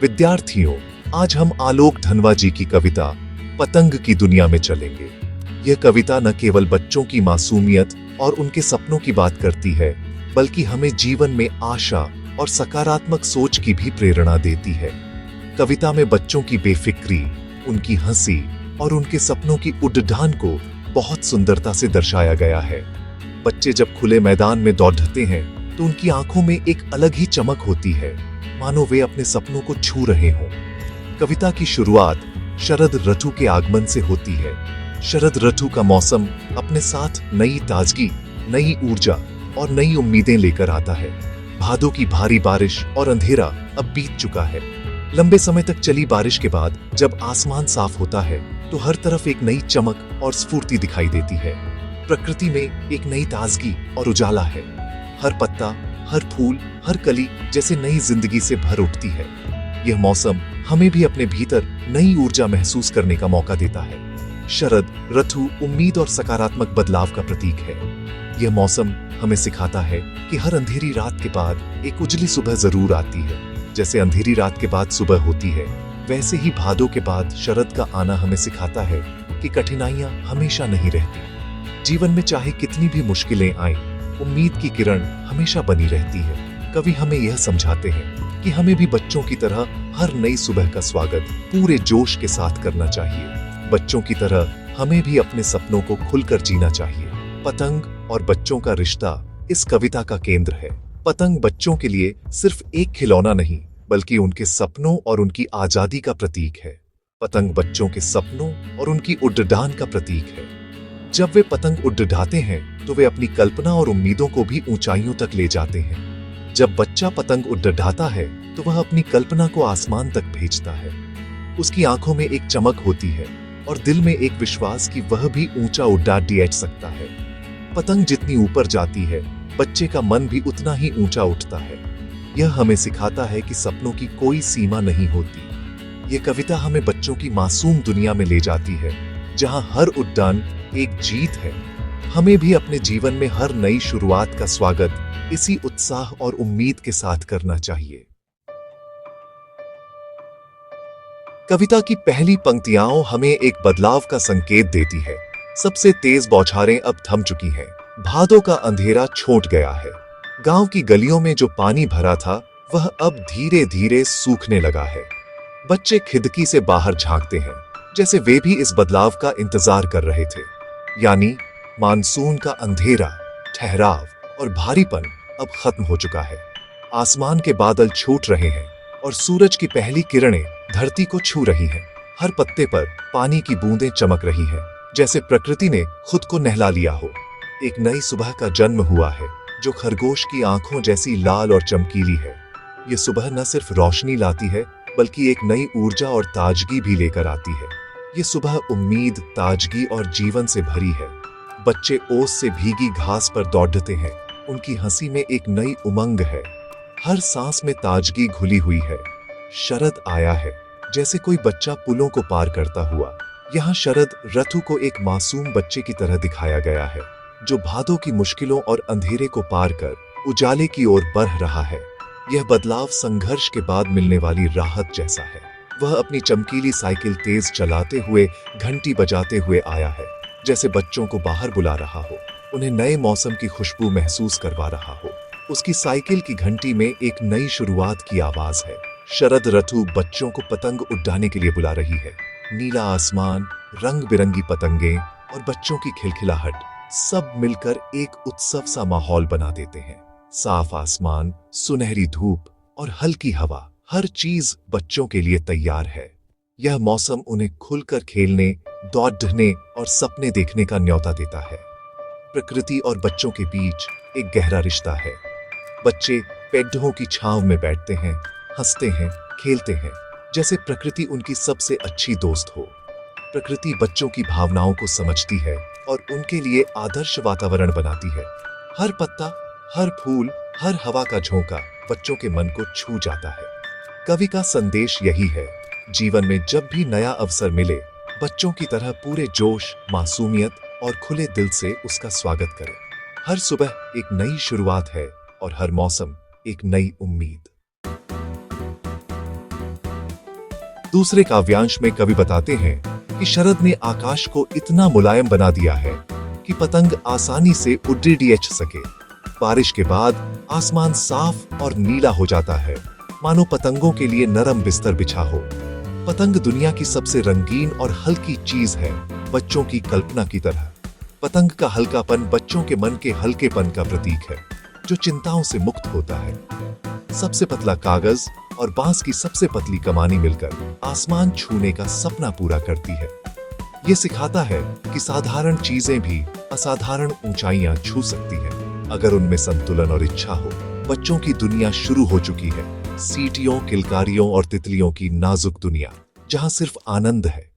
विद्यार्थियों, आज हम आलोक धनवा जी की कविता पतंग की दुनिया में चलेंगे। यह कविता न केवल बच्चों की मासूमियत और उनके सपनों की बात करती है, बल्कि हमें जीवन में आशा और सकारात्मक सोच की भी प्रेरणा देती है। कविता में बच्चों की बेफिक्री, उनकी हंसी और उनके सपनों की उड़ान को बहुत सुंदरता से दर्शाया गया है। बच्चे जब खुले मैदान में दौड़ते हैं तो उनकी आंखों में एक अलग ही चमक होती है, मानो वे अपने सपनों को छू रहे हों। कविता की शुरुआत शरद ऋतु के आगमन से होती है। शरद ऋतु का मौसम अपने साथ नई ताजगी, नई ऊर्जा और नई उम्मीदें लेकर आता है। भादों की भारी बारिश और अंधेरा अब बीत चुका है। लंबे समय तक चली बारिश के बाद जब आसमान साफ होता है तो हर तरफ एक नई चमक और स्फूर्ति दिखाई देती है। प्रकृति में एक नई ताजगी और उजाला है। हर पत्ता, हर फूल, हर कली जैसे नई जिंदगी से भर उठती है। यह मौसम हमें भी अपने भीतर नई ऊर्जा महसूस करने का मौका देता है। शरद ऋतु उम्मीद और सकारात्मक बदलाव का प्रतीक है। यह मौसम हमें सिखाता है कि हर अंधेरी रात के बाद एक उजली सुबह जरूर आती है। जैसे अंधेरी रात के बाद सुबह होती है, वैसे ही भादों के बाद शरद का आना हमें सिखाता है कि कठिनाइयां हमेशा नहीं रहती। जीवन में चाहे कितनी भी मुश्किलें आएं, उम्मीद की किरण हमेशा बनी रहती है। कवि हमें यह समझाते हैं कि हमें भी बच्चों की तरह हर नई सुबह का स्वागत पूरे जोश के साथ करना चाहिए। बच्चों की तरह हमें भी अपने सपनों को खुलकर जीना चाहिए। पतंग और बच्चों का रिश्ता इस कविता का केंद्र है। पतंग बच्चों के लिए सिर्फ एक खिलौना नहीं, बल्कि उनके सपनों और उनकी आजादी का प्रतीक है। पतंग बच्चों के सपनों और उनकी उड़ान का प्रतीक है। जब वे पतंग उड़ाते हैं तो वे अपनी कल्पना और उम्मीदों को भी ऊंचाइयों तक ले जाते हैं। जब बच्चा पतंग उड़ाता है तो वह अपनी कल्पना को आसमान तक भेजता है। उसकी आंखों में एक चमक होती है और दिल में एक विश्वास कि वह भी ऊंचा उड़ा सकता है। पतंग जितनी ऊपर जाती है, बच्चे का मन भी उतना ही ऊंचा उठता है। यह हमें सिखाता है कि सपनों की कोई सीमा नहीं होती। यह कविता हमें बच्चों की मासूम दुनिया में ले जाती है, जहां हर उड़ान एक जीत है। हमें भी अपने जीवन में हर नई शुरुआत का स्वागत इसी उत्साह और उम्मीद के साथ करना चाहिए। कविता की पहली पंक्तियां हमें एक बदलाव का संकेत देती है। सबसे तेज बौछारें अब थम चुकी हैं। भादों का अंधेरा छूट गया है। गांव की गलियों में जो पानी भरा था वह अब धीरे धीरे सूखने लगा है। बच्चे खिड़की से बाहर झांकते हैं, जैसे वे भी इस बदलाव का इंतजार कर रहे थे। यानी मानसून का अंधेरा, ठहराव और भारीपन अब खत्म हो चुका है। आसमान के बादल छूट रहे हैं और सूरज की पहली किरणें धरती को छू रही हैं। हर पत्ते पर पानी की बूंदें चमक रही हैं, जैसे प्रकृति ने खुद को नहला लिया हो। एक नई सुबह का जन्म हुआ है, जो खरगोश की आंखों जैसी लाल और चमकीली है। ये सुबह न सिर्फ रोशनी लाती है, बल्कि एक नई ऊर्जा और ताजगी भी लेकर आती है। ये सुबह उम्मीद, ताजगी और जीवन से भरी है। बच्चे ओस से भीगी घास पर दौड़ते हैं। उनकी हंसी में एक नई उमंग है। हर सांस में ताजगी घुली हुई है। शरद आया है, जैसे कोई बच्चा पुलों को पार करता हुआ। यहाँ शरद ऋतु को एक मासूम बच्चे की तरह दिखाया गया है, जो भादों की मुश्किलों और अंधेरे को पार कर उजाले की ओर बढ़ रहा है। यह बदलाव संघर्ष के बाद मिलने वाली राहत जैसा है। वह अपनी चमकीली साइकिल तेज चलाते हुए, घंटी बजाते हुए आया है, जैसे बच्चों को बाहर बुला रहा हो, उन्हें नए मौसम की खुशबू महसूस करवा रहा हो। उसकी साइकिल की घंटी में एक नई शुरुआत की आवाज है। शरद ऋतु बच्चों को पतंग उड़ाने के लिए बुला रही है। नीला आसमान, रंग बिरंगी पतंगे और बच्चों की खिलखिलाहट सब मिलकर एक उत्सव सा माहौल बना देते हैं। साफ आसमान, सुनहरी धूप और हल्की हवा, हर चीज बच्चों के लिए तैयार है। यह मौसम उन्हें खुलकर खेलने, दौड़ने और सपने देखने का न्योता देता है। प्रकृति और बच्चों के बीच एक गहरा रिश्ता है। बच्चे पेड़ों की छांव में बैठते हैं, हंसते हैं, खेलते हैं, जैसे प्रकृति उनकी सबसे अच्छी दोस्त हो। प्रकृति बच्चों की भावनाओं को समझती है और उनके लिए आदर्श वातावरण बनाती है। हर पत्ता, हर फूल, हर हवा का झोंका बच्चों के मन को छू जाता है। कवि का संदेश यही है, जीवन में जब भी नया अवसर मिले, बच्चों की तरह पूरे जोश, मासूमियत और खुले दिल से उसका स्वागत करें। हर सुबह एक नई शुरुआत है और हर मौसम एक नई उम्मीद। दूसरे काव्यांश में कवि बताते हैं कि शरद ने आकाश को इतना मुलायम बना दिया है कि पतंग आसानी से उड़ेडिएच सके। बारिश के बाद आसमान साफ और नीला हो जाता है, मानो पतंगों के लिए नरम बिस्तर बिछा हो। पतंग दुनिया की सबसे रंगीन और हल्की चीज है, बच्चों की कल्पना की तरह। पतंग का हल्कापन बच्चों के मन के हल्केपन का प्रतीक है, जो चिंताओं से मुक्त होता है। सबसे पतला कागज और बांस की सबसे पतली कमानी मिलकर आसमान छूने का सपना पूरा करती है। ये सिखाता है कि साधारण चीजें भी असाधारण ऊंचाइयां छू सकती हैं, अगर उनमें संतुलन और इच्छा हो। बच्चों की दुनिया शुरू हो चुकी है, सीटियों, किलकारियों और तितलियों की नाजुक दुनिया, जहां सिर्फ आनंद है।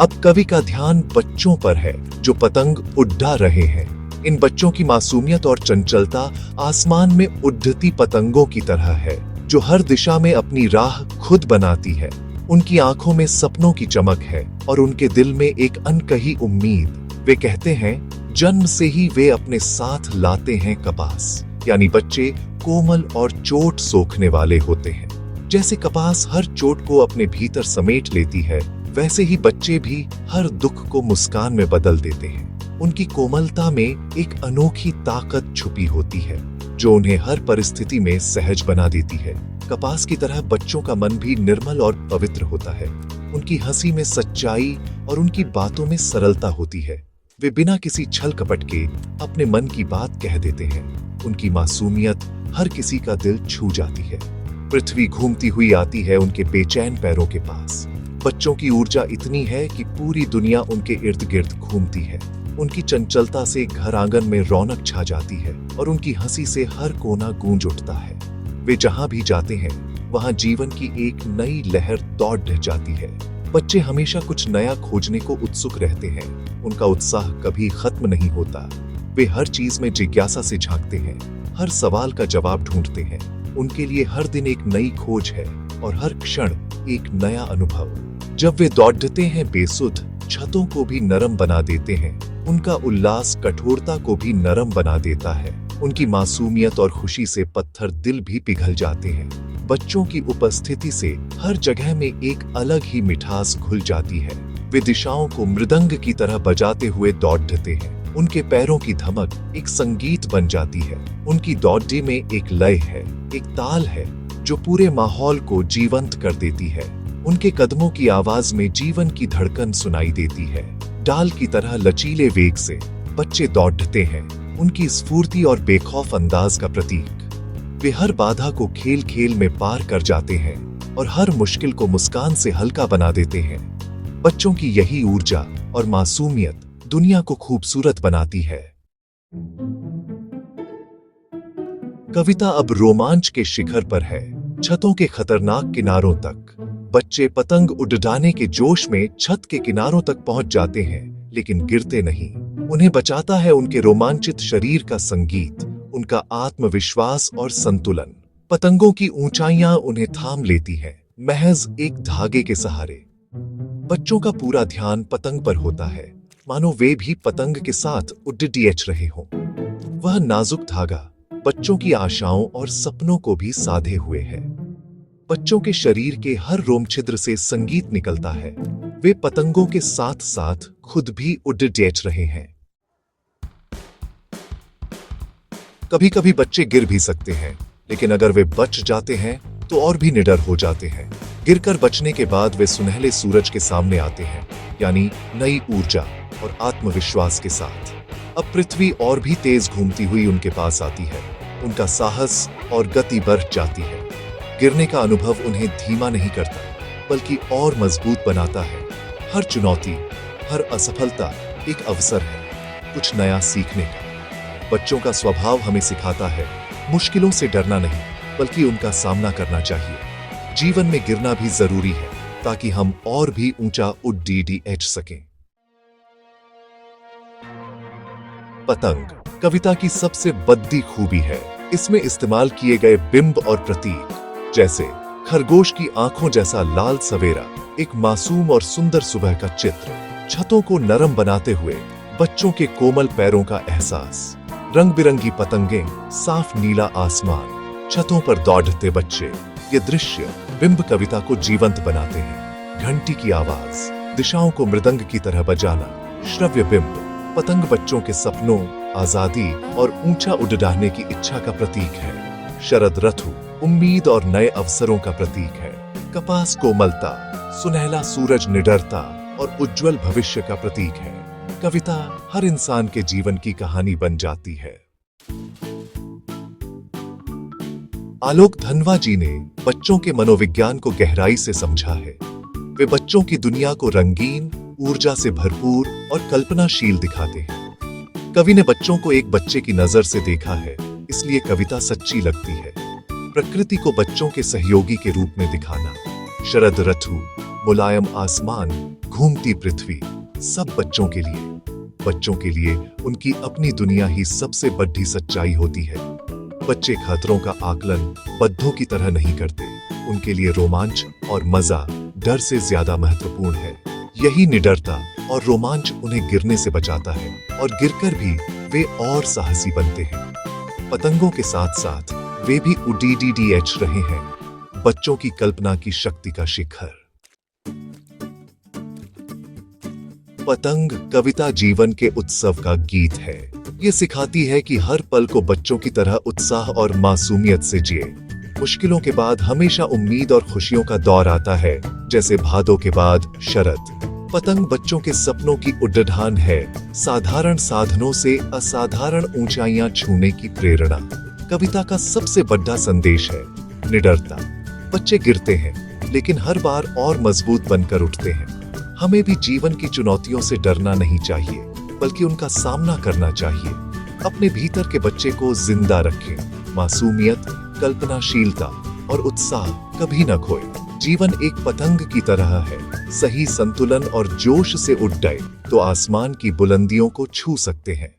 अब कवि का ध्यान बच्चों पर है, जो पतंग उड़ा रहे हैं। इन बच्चों की मासूमियत और चंचलता आसमान में उड़ती पतंगों की तरह है, जो हर दिशा में अपनी राह खुद बनाती है। उनकी आंखों में सपनों की चमक है और उनके दिल में एक अनकही उम्मीद। वे कहते हैं, जन्म से ही वे अपने साथ लाते हैं कपास। यानी बच्चे कोमल और चोट सोखने वाले होते हैं। जैसे कपास हर चोट को अपने भीतर समेट लेती है, वैसे ही बच्चे भी हर दुख को मुस्कान में बदल देते हैं। उनकी कोमलता में एक अनोखी ताकत छुपी होती है, जो उन्हें हर परिस्थिति में सहज बना देती है। कपास की तरह बच्चों का मन भी निर्मल और पवित्र होता है। उनकी हंसी में सच्चाई और उनकी बातों में सरलता होती है। वे बिना किसी छल कपट के अपने मन की बात कह देते हैं। उनकी मासूमियत हर किसी का दिल छू जाती है। पृथ्वी घूमती हुई आती है उनके बेचैन पैरों के पास। बच्चों की ऊर्जा इतनी है कि पूरी दुनिया उनके इर्द गिर्द घूमती है। उनकी चंचलता से घर आंगन में रौनक छा जाती है और उनकी हंसी से हर कोना गूंज उठता है। वे जहां भी जाते हैं, वहां जीवन की एक नई लहर दौड़ जाती है। बच्चे हमेशा कुछ नया खोजने को उत्सुक रहते हैं। उनका उत्साह कभी खत्म नहीं होता। वे हर चीज में जिज्ञासा से झांकते हैं, हर सवाल का जवाब ढूंढते हैं। उनके लिए हर दिन एक नई खोज है और हर क्षण एक नया अनुभव। जब वे दौड़ते हैं, बेसुध छतों को भी नरम बना देते हैं। उनका उल्लास कठोरता को भी नरम बना देता है। उनकी मासूमियत और खुशी से पत्थर दिल भी पिघल जाते हैं। बच्चों की उपस्थिति से हर जगह में एक अलग ही मिठास घुल जाती है। वे दिशाओं को मृदंग की तरह बजाते हुए दौड़ते हैं। उनके पैरों की धमक एक संगीत बन जाती है। उनकी दौड़ में एक लय है, एक ताल है, जो पूरे माहौल को जीवंत कर देती है। उनके कदमों की आवाज में जीवन की धड़कन सुनाई देती है। डाल की तरह लचीले वेग से बच्चे दौड़ते हैं, उनकी स्फूर्ति और बेखौफ अंदाज का प्रतीक। वे हर बाधा को खेल खेल में पार कर जाते हैं और हर मुश्किल को मुस्कान से हल्का बना देते हैं। बच्चों की यही ऊर्जा और मासूमियत दुनिया को खूबसूरत बनाती है। कविता अब रोमांच के शिखर पर है, छतों के खतरनाक किनारों तक। बच्चे पतंग उड़ाने के जोश में छत के किनारों तक पहुंच जाते हैं, लेकिन गिरते नहीं। उन्हें बचाता है उनके रोमांचित शरीर का संगीत, उनका आत्मविश्वास और संतुलन। पतंगों की ऊंचाइयां उन्हें थाम लेती हैं, महज एक धागे के सहारे। बच्चों का पूरा ध्यान पतंग पर होता है, मानो वे भी पतंग के साथ उड़ेडिएच रहे हों। वह नाजुक धागा बच्चों की आशाओं और सपनों को भी साधे हुए है। बच्चों के शरीर के हर रोम छिद्र से संगीत निकलता है। वे पतंगों के साथ साथ खुद भी उड़ेडिएच रहे हैं। कभी कभी बच्चे गिर भी सकते हैं, लेकिन अगर वे बच जाते हैं तो और भी निडर हो जाते हैं। गिरकर बचने के बाद वे सुनहले सूरज के सामने आते हैं, यानी नई ऊर्जा और आत्मविश्वास के साथ। अब पृथ्वी और भी तेज घूमती हुई उनके पास आती है। उनका साहस और गति बढ़ जाती है। गिरने का अनुभव उन्हें धीमा नहीं करता, बल्कि और मजबूत बनाता है। हर चुनौती, हर असफलता एक अवसर है कुछ नया सीखने का। बच्चों का स्वभाव हमें सिखाता है, मुश्किलों से डरना नहीं, बल्कि उनका सामना करना चाहिए। जीवन में गिरना भी जरूरी है, ताकि हम और भी ऊंचा उड़ेडिएच सकें। पतंग कविता की सबसे बड़ी खूबी है। इसमें इस्तेमाल किए गए बिंब और प्रतीक, जैसे खरगोश की आंखों जैसा लाल सवेरा, एक मासूम और सुंदर सुबह का चित्र, छतों को नरम बनाते हुए बच्चों के कोमल पैरों का एहसास, रंग बिरंगी पतंगें, साफ नीला आसमान, छतों पर दौड़ते बच्चे, ये दृश्य बिंब कविता को जीवंत बनाते हैं। घंटी की आवाज, दिशाओं को मृदंग की तरह बजाना, श्रव्य बिंब, पतंग बच्चों के सपनों, आजादी और ऊंचा उड़ाने की इच्छा का प्रतीक है। शरद ऋतु उम्मीद और नए अवसरों का प्रतीक है। कपास कोमलता, सुनहला सूरज निडरता और उज्जवल भविष्य का प्रतीक है। कविता हर इंसान के जीवन की कहानी बन जाती है। आलोक धनवा जी ने बच्चों के मनोविज्ञान को गहराई से समझा है। वे बच्चों की दुनिया को रंगीन, ऊर्जा से भरपूर और कल्पनाशील दिखाते हैं। कवि ने बच्चों को एक बच्चे की नजर से देखा है, इसलिए कविता सच्ची लगती है। प्रकृति को बच्चों के सहयोगी के रूप में दिखाना, शरद ऋतु, मुलायम आसमान, घूमती पृथ्वी, सब बच्चों के लिए। बच्चों के लिए उनकी अपनी दुनिया ही सबसे बड़ी सच्चाई होती है। बच्चे खतरों का आकलन बद्दों की तरह नहीं करते। उनके लिए रोमांच और मजा डर से ज्यादा महत्वपूर्ण है। यही निडरता और रोमांच उन्हें गिरने से बचाता है और गिरकर भी वे और साहसी बनते हैं। पतंगों के साथ साथ वे भी उड़ीडीडीएच रहे हैं, बच्चों की कल्पना की शक्ति का शिखर। पतंग कविता जीवन के उत्सव का गीत है। ये सिखाती है कि हर पल को बच्चों की तरह उत्साह और मासूमियत से जिए। मुश्किलों के बाद हमेशा उम्मीद और खुशियों का दौर आता है, जैसे भादों के बाद शरद। पतंग बच्चों के सपनों की उड़ान है, साधारण साधनों से असाधारण ऊंचाइयां छूने की प्रेरणा। कविता का सबसे बड़ा संदेश है निडरता। बच्चे गिरते हैं, लेकिन हर बार और मजबूत बनकर उठते हैं। हमें भी जीवन की चुनौतियों से डरना नहीं चाहिए, बल्कि उनका सामना करना चाहिए। अपने भीतर के बच्चे को जिंदा रखें। मासूमियत, कल्पनाशीलता और उत्साह कभी न खोए। जीवन एक पतंग की तरह है, सही संतुलन और जोश से उड़ जाए तो आसमान की बुलंदियों को छू सकते हैं।